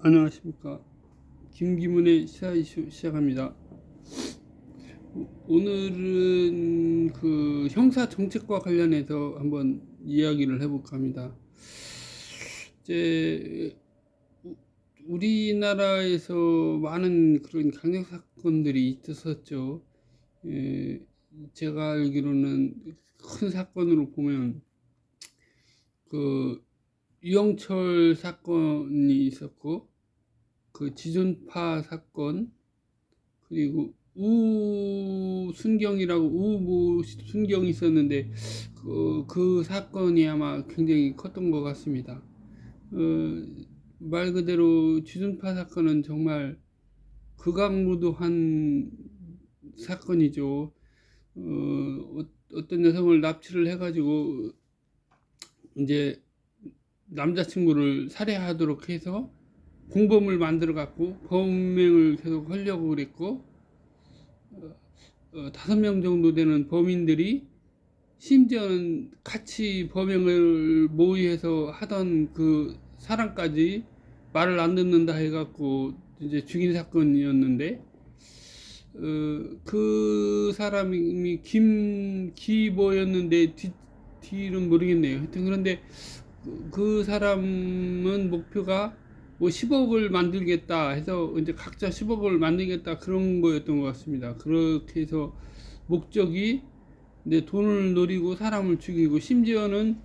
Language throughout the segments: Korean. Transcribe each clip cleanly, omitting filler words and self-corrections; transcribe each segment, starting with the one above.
안녕하십니까. 김기문의 시사 이슈 시작합니다. 오늘은 그 형사 정책과 관련해서 한번 이야기를 해볼까 합니다. 이제 우리나라에서 많은 그런 강력 사건들이 있었죠. 제가 알기로는 큰 사건으로 보면 그 유영철 사건이 있었고, 그 지존파 사건, 그리고 우순경이라고 우모 순경이 있었는데 그 사건이 아마 굉장히 컸던 것 같습니다. 말 그대로 지존파 사건은 정말 극악무도한 사건이죠. 어떤 여성을 납치를 해가지고 이제 남자친구를 살해하도록 해서 공범을 만들어 갖고 범행을 계속 하려고 그랬고, 5명 정도 되는 범인들이 심지어는 같이 범행을 모의해서 하던 그 사람까지 말을 안 듣는다 해갖고 이제 죽인 사건이었는데, 그 사람이 김기보였는데 뒤는 모르겠네요. 하여튼 그런데 그 사람은 목표가 뭐 10억을 만들겠다 해서 이제 각자 10억을 만들겠다 그런 거였던 것 같습니다. 그렇게 해서 목적이 이제 돈을 노리고 사람을 죽이고, 심지어는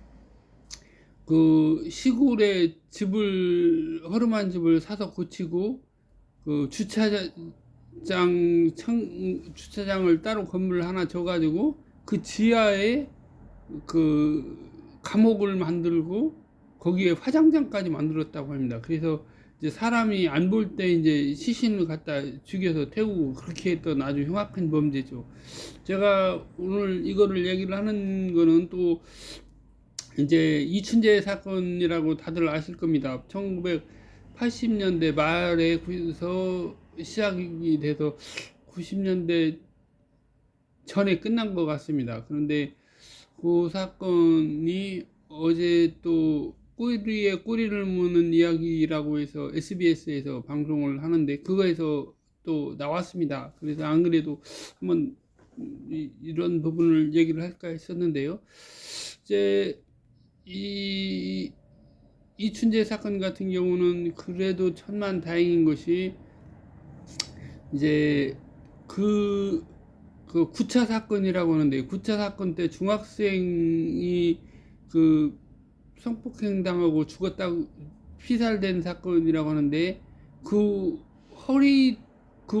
그 시골에 집을 허름한 집을 사서 고치고, 그 주차장을 따로 건물을 하나 줘가지고 그 지하에 그 감옥을 만들고 거기에 화장장까지 만들었다고 합니다. 그래서 이제 사람이 안 볼 때 이제 시신을 갖다 죽여서 태우고 그렇게 했던 아주 흉악한 범죄죠. 제가 오늘 이거를 얘기를 하는 거는 또 이제 이춘재 사건이라고 다들 아실 겁니다. 1980년대 말에서 시작이 돼서 90년대 전에 끝난 것 같습니다. 그런데 그 사건이 어제 또 꼬리에 꼬리를 무는 이야기라고 해서 SBS에서 방송을 하는데 그거에서 또 나왔습니다. 그래서 안 그래도 한번 이런 부분을 얘기를 할까 했었는데요. 이제 이춘재 사건 같은 경우는 그래도 천만 다행인 것이 이제 그 9차 사건이라고 하는데, 9차 사건 때 중학생이 그 성폭행 당하고 죽었다고 피살된 사건이라고 하는데, 그 허리 그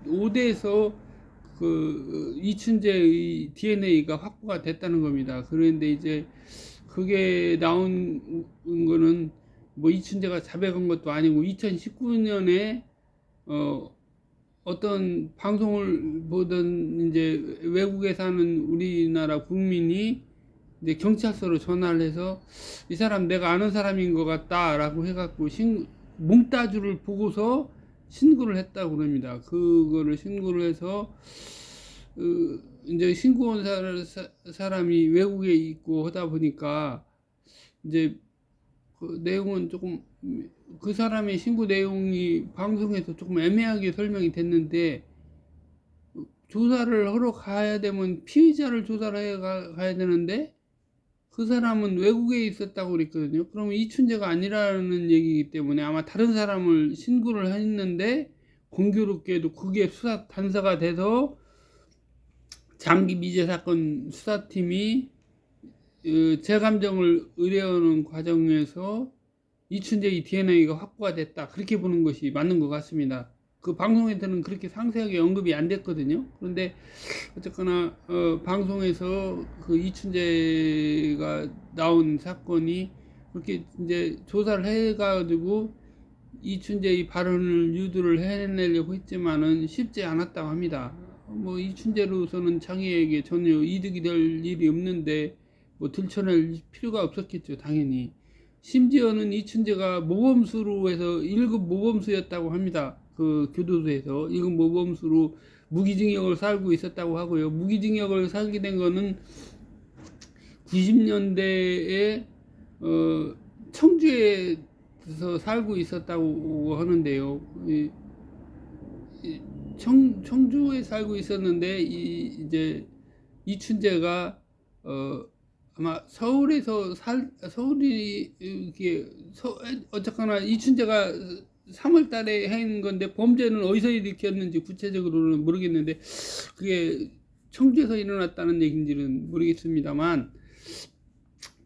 옷에서 그 이춘재의 DNA가 확보가 됐다는 겁니다. 그런데 이제 그게 나온 거는 뭐 이춘재가 자백한 것도 아니고 2019년에 어떤 방송을 보던 이제 외국에 사는 우리나라 국민이 이제 경찰서로 전화를 해서 이 사람 내가 아는 사람인 것 같다라고 해갖고 몽따주를 보고서 신고를 했다고 그럽니다. 그거를 신고를 해서 이제 신고 온 사람이 외국에 있고 하다 보니까 이제 그 내용은 조금, 그 사람의 신고 내용이 방송에서 조금 애매하게 설명이 됐는데, 조사를 하러 가야 되면 피의자를 조사를 해 가야 되는데 그 사람은 외국에 있었다고 그랬거든요. 그러면 이춘재가 아니라는 얘기이기 때문에 아마 다른 사람을 신고를 했는데, 공교롭게도 그게 수사 단서가 돼서 장기 미제 사건 수사팀이 재감정을 의뢰하는 과정에서 이춘재의 DNA가 확보가 됐다, 그렇게 보는 것이 맞는 것 같습니다. 그 방송에서는 그렇게 상세하게 언급이 안 됐거든요. 그런데 어쨌거나 방송에서 그 이춘재가 나온 사건이 그렇게 이제 조사를 해가지고 이춘재의 발언을 유도를 해내려고 했지만은 쉽지 않았다고 합니다. 뭐 이춘재로서는 자기에게 전혀 이득이 될 일이 없는데 뭐 들춰낼 필요가 없었겠죠, 당연히. 심지어는 이춘재가 모범수로 해서 1급 모범수였다고 합니다. 그 교도소에서 1급 모범수로 무기징역을 살고 있었다고 하고요. 무기징역을 살게 된 거는 90년대에 청주에 살고 있었다고 하는데요. 청주에 살고 있었는데 이제 이춘재가 아마 서울이 이게 어쨌거나 이춘재가 3월 달에 한 건데 범죄는 어디서 일으켰는지 구체적으로는 모르겠는데 그게 청주에서 일어났다는 얘기인지는 모르겠습니다만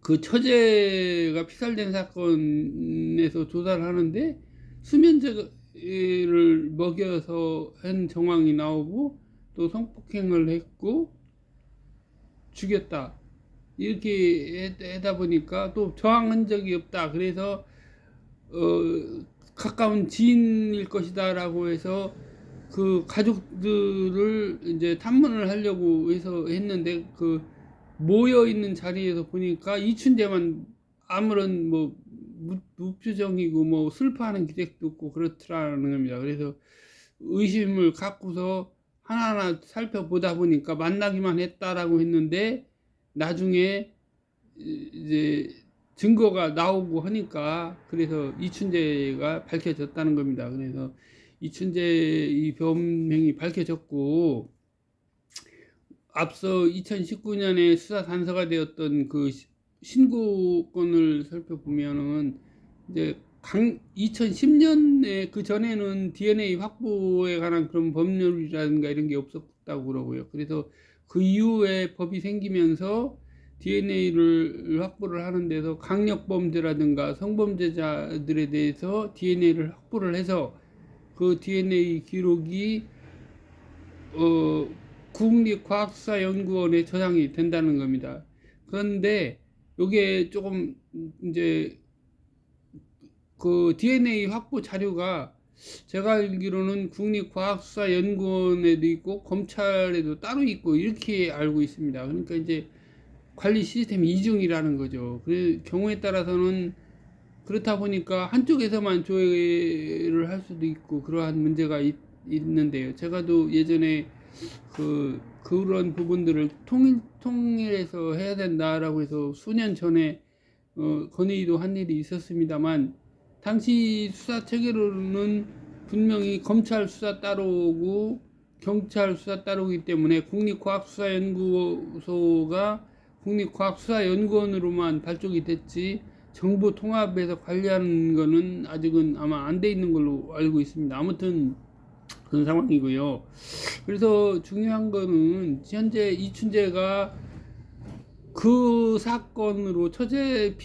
그 처제가 피살된 사건에서 조사를 하는데 수면제를 먹여서 한 정황이 나오고 또 성폭행을 했고 죽였다 이렇게 하다 보니까 또 저항 흔적이 없다 그래서 가까운 지인일 것이다 라고 해서 그 가족들을 이제 탐문을 하려고 해서 했는데 그 모여 있는 자리에서 보니까 이춘재만 아무런 뭐 무표정이고 뭐 슬퍼하는 기색도 없고 그렇더라는 겁니다. 그래서 의심을 갖고서 하나하나 살펴보다 보니까 만나기만 했다라고 했는데 나중에 이제 증거가 나오고 하니까 그래서 이춘재가 밝혀졌다는 겁니다. 그래서 이춘재 이 범행이 밝혀졌고 앞서 2019년에 수사 단서가 되었던 그 신고건을 살펴보면은 이제 2010년에 그 전에는 DNA 확보에 관한 그런 법률이라든가 이런 게 없었다고 그러고요. 그래서 그 이후에 법이 생기면서 DNA를 확보를 하는 데서 강력범죄라든가 성범죄자들에 대해서 DNA를 확보를 해서 그 DNA 기록이 국립과학수사연구원에 저장이 된다는 겁니다. 그런데 이게 조금 이제 그 DNA 확보 자료가 제가 알기로는 국립과학수사연구원에도 있고 검찰에도 따로 있고 이렇게 알고 있습니다. 그러니까 이제 관리 시스템이 이중이라는 거죠. 그 경우에 따라서는 그렇다 보니까 한쪽에서만 조회를 할 수도 있고 그러한 문제가 있는데요. 제가도 예전에 그런 부분들을 통일해서 해야 된다라고 해서 수년 전에 건의도 한 일이 있었습니다만 당시 수사 체계로는 분명히 검찰 수사 따로고 경찰 수사 따로기 때문에 국립과학수사연구소가 국립과학수사연구원으로만 발족이 됐지 정보 통합에서 관리하는 거는 아직은 아마 안 돼 있는 걸로 알고 있습니다. 아무튼 그런 상황이고요. 그래서 중요한 거는 현재 이춘재가 그 사건으로 처제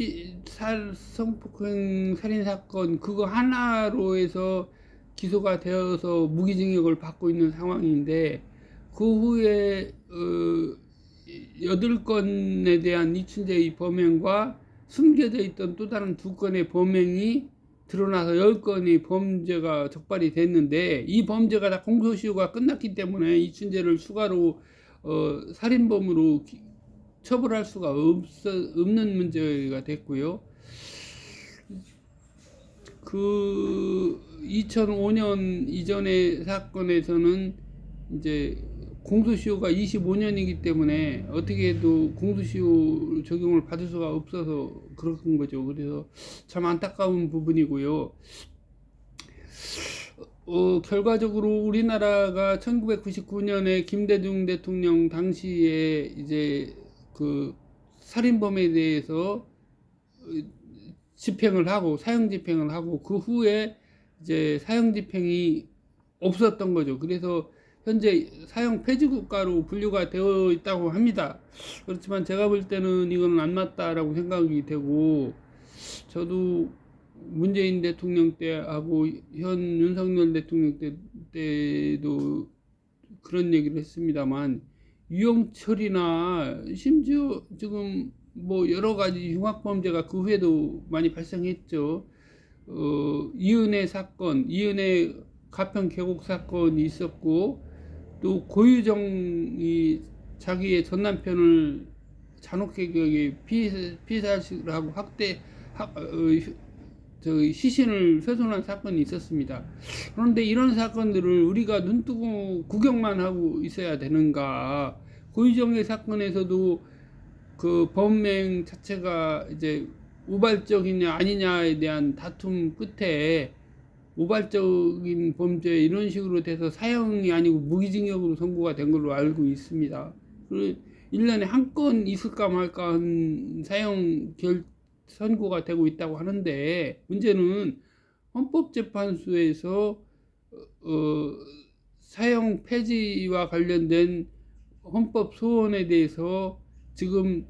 성폭행 살인 사건 그거 하나로 해서 기소가 되어서 무기징역을 받고 있는 상황인데 그 후에 8건에 대한 이춘재의 범행과 숨겨져 있던 또 다른 2건의 범행이 드러나서 10건의 범죄가 적발이 됐는데 이 범죄가 다 공소시효가 끝났기 때문에 이춘재를 추가로 살인범으로 처벌할 수가 없는 문제가 됐고요. 그 2005년 이전의 사건에서는 이제 공소시효가 25년이기 때문에 어떻게 해도 공소시효 적용을 받을 수가 없어서 그런 거죠. 그래서 참 안타까운 부분이고요. 결과적으로 우리나라가 1999년에 김대중 대통령 당시에 이제 그 살인범에 대해서 집행을 하고 사형 집행을 하고 그 후에 이제 사형 집행이 없었던 거죠. 그래서 현재 사형 폐지 국가로 분류가 되어 있다고 합니다. 그렇지만 제가 볼 때는 이거는 안 맞다라고 생각이 되고 저도 문재인 대통령 때하고 현 윤석열 대통령 때도 그런 얘기를 했습니다만 유영철이나 심지어 지금 뭐 여러 가지 흉악범죄가 그 후에도 많이 발생했죠. 이은혜 사건, 이은혜 가평 계곡 사건이 있었고 또 고유정이 자기의 전 남편을 잔혹하게 피살을 하고 시신을 훼손한 사건이 있었습니다. 그런데 이런 사건들을 우리가 눈뜨고 구경만 하고 있어야 되는가? 고유정의 사건에서도 그 범행 자체가 이제 우발적이냐 아니냐에 대한 다툼 끝에 우발적인 범죄 이런 식으로 돼서 사형이 아니고 무기징역으로 선고가 된 걸로 알고 있습니다. 1년에 한 건 있을까 말까 한 사형 선고가 되고 있다고 하는데, 문제는 헌법재판소에서 사형 폐지와 관련된 헌법 소원에 대해서 지금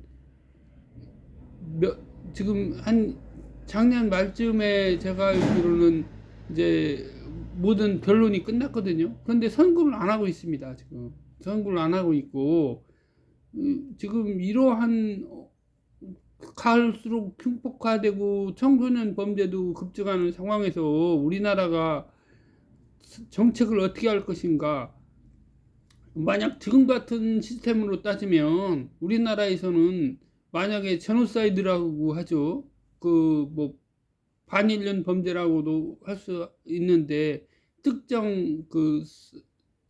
한 작년 말쯤에 제가 알기로는 이제 모든 변론이 끝났거든요. 그런데 선고를 안 하고 있습니다. 지금 선고를 안 하고 있고, 지금 이러한 갈수록 흉폭화되고 청소년 범죄도 급증하는 상황에서 우리나라가 정책을 어떻게 할 것인가. 만약 지금 같은 시스템으로 따지면 우리나라에서는 만약에 제노사이드라고 하죠. 그 뭐 반일련 범죄라고도 할 수 있는데, 특정 그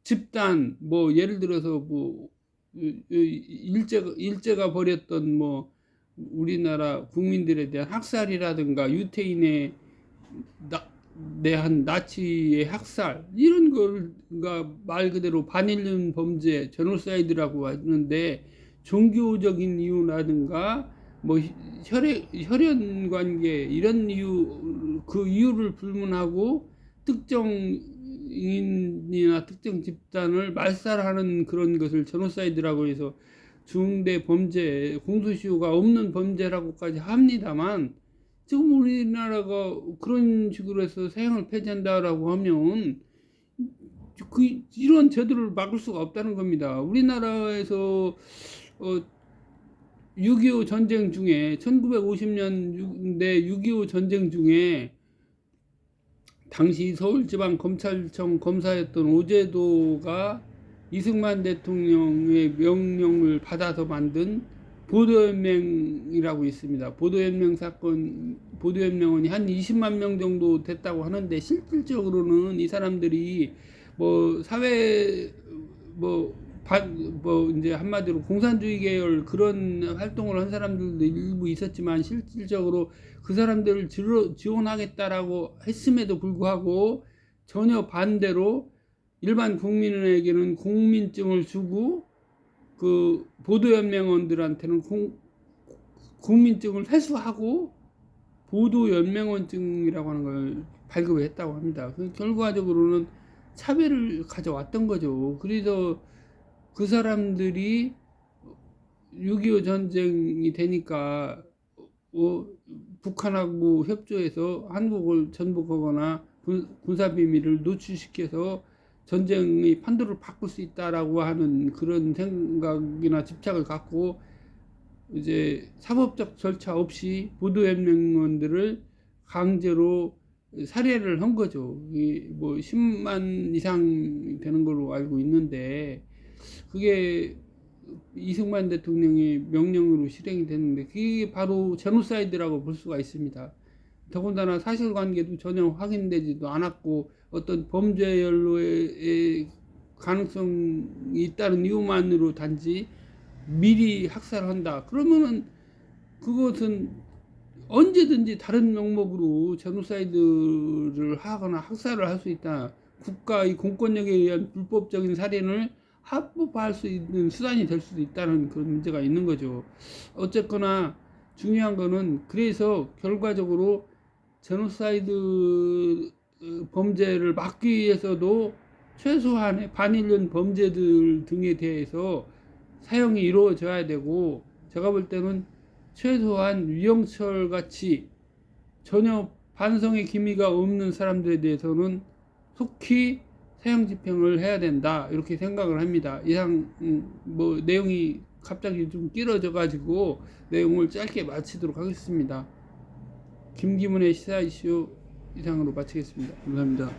집단 뭐 예를 들어서 뭐 일제가 벌였던 뭐 우리나라 국민들에 대한 학살이라든가 유태인에 대한 나치의 학살, 이런 걸가 말 그대로 반일련 범죄 제노사이드라고 하는데, 종교적인 이유라든가 뭐 혈연 관계 이런 이유, 그 이유를 불문하고 특정인이나 특정 집단을 말살하는 그런 것을 제노사이드라고 해서 중대 범죄, 공소시효가 없는 범죄라고까지 합니다만, 지금 우리나라가 그런 식으로 해서 사형을 폐지한다라고 하면 이런 제도를 막을 수가 없다는 겁니다. 우리나라에서 6.25 전쟁 중에 1950년대 6.25 전쟁 중에 당시 서울지방검찰청 검사였던 오제도가 이승만 대통령의 명령을 받아서 만든 보도연맹이라고 있습니다. 보도연맹 사건, 보도연맹원이 한 20만 명 정도 됐다고 하는데, 실질적으로는 이 사람들이 뭐 사회 이제 한마디로 공산주의 계열 그런 활동을 한 사람들도 일부 있었지만, 실질적으로 그 사람들을 지원하겠다라고 했음에도 불구하고 전혀 반대로 일반 국민에게는 공민증을 주고 그 보도연맹원들한테는 국민증을 회수하고 보도연맹원증이라고 하는 걸 발급했다고 합니다. 결과적으로는 차별을 가져왔던 거죠. 그래서 그 사람들이 6.25 전쟁이 되니까 북한하고 협조해서 한국을 전복하거나 군사비밀을 노출시켜서 전쟁의 판도를 바꿀 수 있다라고 하는 그런 생각이나 집착을 갖고 이제 사법적 절차 없이 보도연맹원들을 강제로 살해를 한 거죠. 뭐 10만 이상 되는 걸로 알고 있는데, 그게 이승만 대통령의 명령으로 실행이 됐는데, 그게 바로 제노사이드라고 볼 수가 있습니다. 더군다나 사실관계도 전혀 확인되지도 않았고, 어떤 범죄 연루의 가능성이 있다는 이유만으로 단지 미리 학살한다. 그러면은 그것은 언제든지 다른 명목으로 제노사이드를 하거나 학살을 할 수 있다. 국가의 공권력에 의한 불법적인 살인을 합법화할 수 있는 수단이 될 수도 있다는 그런 문제가 있는 거죠. 어쨌거나 중요한 거는, 그래서 결과적으로 제노사이드 범죄를 막기 위해서도 최소한의 반일련 범죄들 등에 대해서 사형이 이루어져야 되고, 제가 볼 때는 최소한 유영철 같이 전혀 반성의 기미가 없는 사람들에 대해서는 속히 사형 집행을 해야 된다, 이렇게 생각을 합니다. 이상 뭐 내용이 갑자기 좀 길어져 가지고 내용을 짧게 마치도록 하겠습니다. 김기문의 시사 이슈 이상으로 마치겠습니다. 감사합니다.